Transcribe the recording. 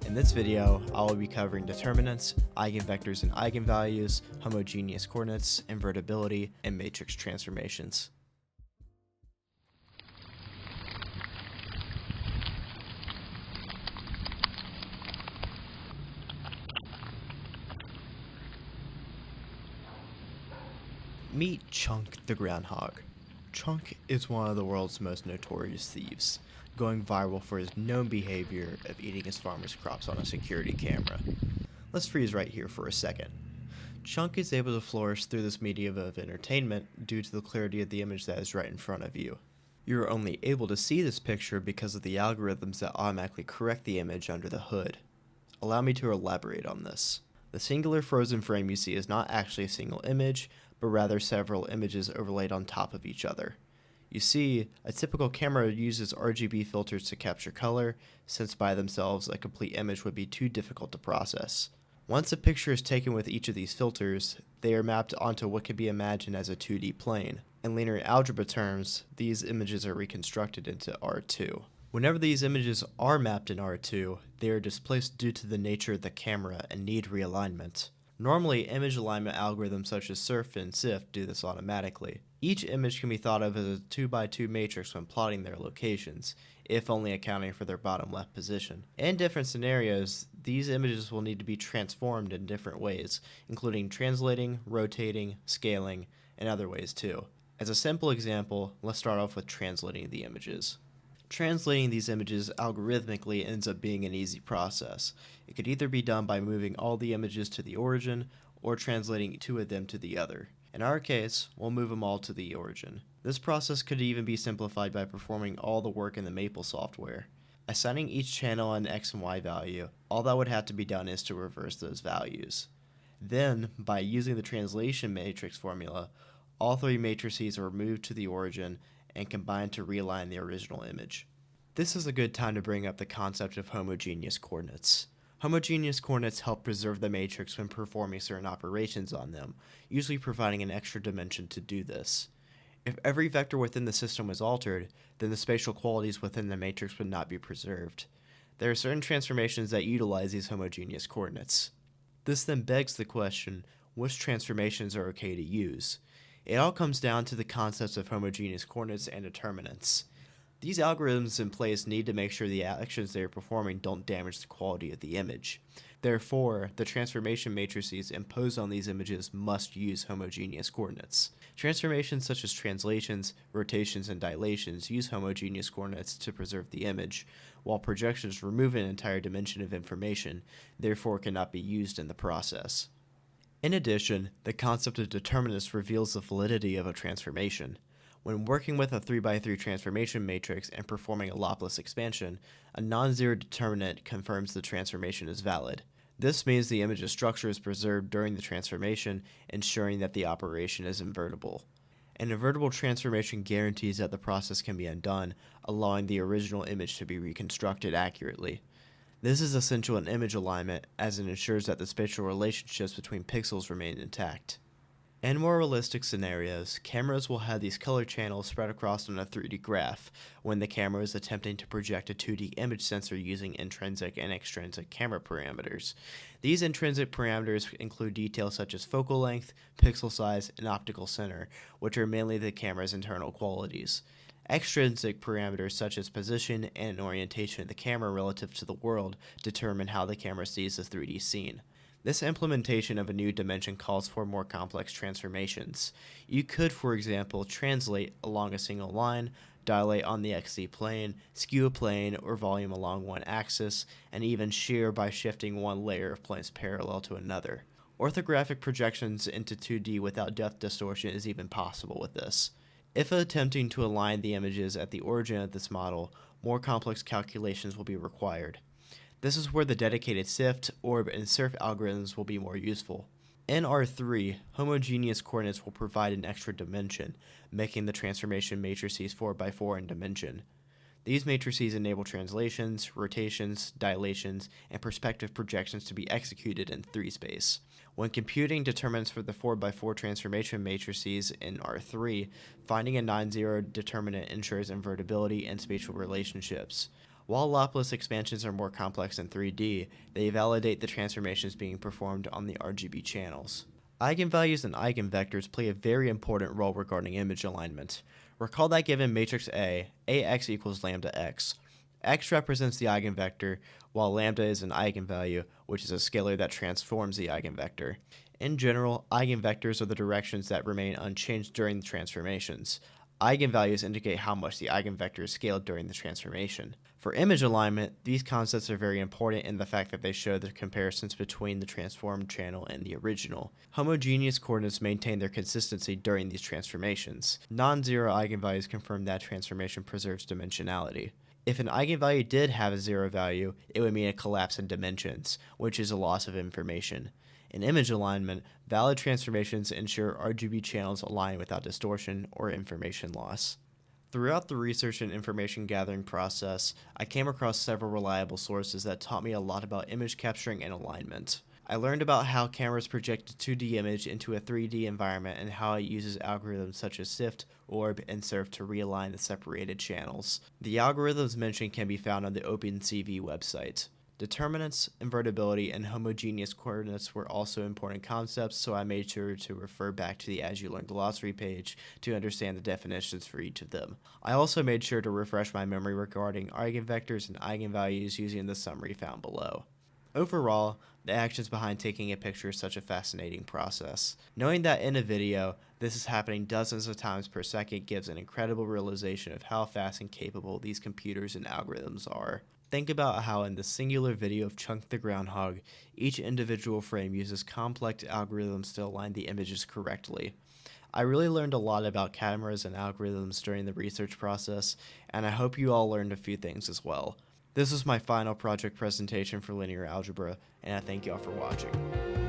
In this video, I will be covering determinants, eigenvectors and eigenvalues, homogeneous coordinates, invertibility, and matrix transformations. Meet Chunk the Groundhog. Chunk is one of the world's most notorious thieves, going viral for his known behavior of eating his farmer's crops on a security camera. Let's freeze right here for a second. Chunk is able to flourish through this medium of entertainment due to the clarity of the image that is right in front of you. You are only able to see this picture because of the algorithms that automatically correct the image under the hood. Allow me to elaborate on this. The singular frozen frame you see is not actually a single image, but rather several images overlaid on top of each other. You see, a typical camera uses RGB filters to capture color, since by themselves a complete image would be too difficult to process. Once a picture is taken with each of these filters, they are mapped onto what could be imagined as a 2D plane. In linear algebra terms, these images are reconstructed into R2. Whenever these images are mapped in R2, they are displaced due to the nature of the camera and need realignment. Normally, image alignment algorithms such as SURF and SIF do this automatically. Each image can be thought of as a 2x2 matrix when plotting their locations, if only accounting for their bottom left position. In different scenarios, these images will need to be transformed in different ways, including translating, rotating, scaling, and other ways too. As a simple example, let's start off with translating the images. Translating these images algorithmically ends up being an easy process. It could either be done by moving all the images to the origin, or translating two of them to the other. In our case, we'll move them all to the origin. This process could even be simplified by performing all the work in the Maple software. Assigning each channel an X and Y value, all that would have to be done is to reverse those values. Then, by using the translation matrix formula, all three matrices are moved to the origin and combined to realign the original image. This is a good time to bring up the concept of homogeneous coordinates. Homogeneous coordinates help preserve the matrix when performing certain operations on them, usually providing an extra dimension to do this. If every vector within the system was altered, then the spatial qualities within the matrix would not be preserved. There are certain transformations that utilize these homogeneous coordinates. This then begs the question, which transformations are okay to use? It all comes down to the concepts of homogeneous coordinates and determinants. These algorithms in place need to make sure the actions they are performing don't damage the quality of the image. Therefore, the transformation matrices imposed on these images must use homogeneous coordinates. Transformations such as translations, rotations, and dilations use homogeneous coordinates to preserve the image, while projections remove an entire dimension of information, therefore cannot be used in the process. In addition, the concept of determinants reveals the validity of a transformation. When working with a 3x3 transformation matrix and performing a Laplace expansion, a non-zero determinant confirms the transformation is valid. This means the image's structure is preserved during the transformation, ensuring that the operation is invertible. An invertible transformation guarantees that the process can be undone, allowing the original image to be reconstructed accurately. This is essential in image alignment, as it ensures that the spatial relationships between pixels remain intact. In more realistic scenarios, cameras will have these color channels spread across on a 3D graph when the camera is attempting to project a 2D image sensor using intrinsic and extrinsic camera parameters. These intrinsic parameters include details such as focal length, pixel size, and optical center, which are mainly the camera's internal qualities. Extrinsic parameters such as position and orientation of the camera relative to the world determine how the camera sees the 3D scene. This implementation of a new dimension calls for more complex transformations. You could, for example, translate along a single line, dilate on the XZ plane, skew a plane or volume along one axis, and even shear by shifting one layer of planes parallel to another. Orthographic projections into 2D without depth distortion is even possible with this. If attempting to align the images at the origin of this model, more complex calculations will be required. This is where the dedicated SIFT, ORB, and SURF algorithms will be more useful. In R3, homogeneous coordinates will provide an extra dimension, making the transformation matrices 4x4 in dimension. These matrices enable translations, rotations, dilations, and perspective projections to be executed in 3-space. When computing determinants for the 4x4 transformation matrices in R3, finding a non-zero determinant ensures invertibility and spatial relationships. While Laplace expansions are more complex in 3D, they validate the transformations being performed on the RGB channels. Eigenvalues and eigenvectors play a very important role regarding image alignment. Recall that given matrix A, AX equals lambda x. X represents the eigenvector, while lambda is an eigenvalue, which is a scalar that transforms the eigenvector. In general, eigenvectors are the directions that remain unchanged during the transformations. Eigenvalues indicate how much the eigenvector is scaled during the transformation. For image alignment, these concepts are very important in the fact that they show the comparisons between the transformed channel and the original. Homogeneous coordinates maintain their consistency during these transformations. Non-zero eigenvalues confirm that transformation preserves dimensionality. If an eigenvalue did have a zero value, it would mean a collapse in dimensions, which is a loss of information. In image alignment, valid transformations ensure RGB channels align without distortion or information loss. Throughout the research and information gathering process, I came across several reliable sources that taught me a lot about image capturing and alignment. I learned about how cameras project a 2D image into a 3D environment and how it uses algorithms such as SIFT, ORB, and SURF to realign the separated channels. The algorithms mentioned can be found on the OpenCV website. Determinants, invertibility, and homogeneous coordinates were also important concepts, so I made sure to refer back to the As You Learn glossary page to understand the definitions for each of them. I also made sure to refresh my memory regarding eigenvectors and eigenvalues using the summary found below. Overall, the actions behind taking a picture is such a fascinating process. Knowing that in a video, this is happening dozens of times per second gives an incredible realization of how fast and capable these computers and algorithms are. Think about how in the singular video of Chunk the Groundhog, each individual frame uses complex algorithms to align the images correctly. I really learned a lot about cameras and algorithms during the research process, and I hope you all learned a few things as well. This is my final project presentation for linear algebra, and I thank you all for watching.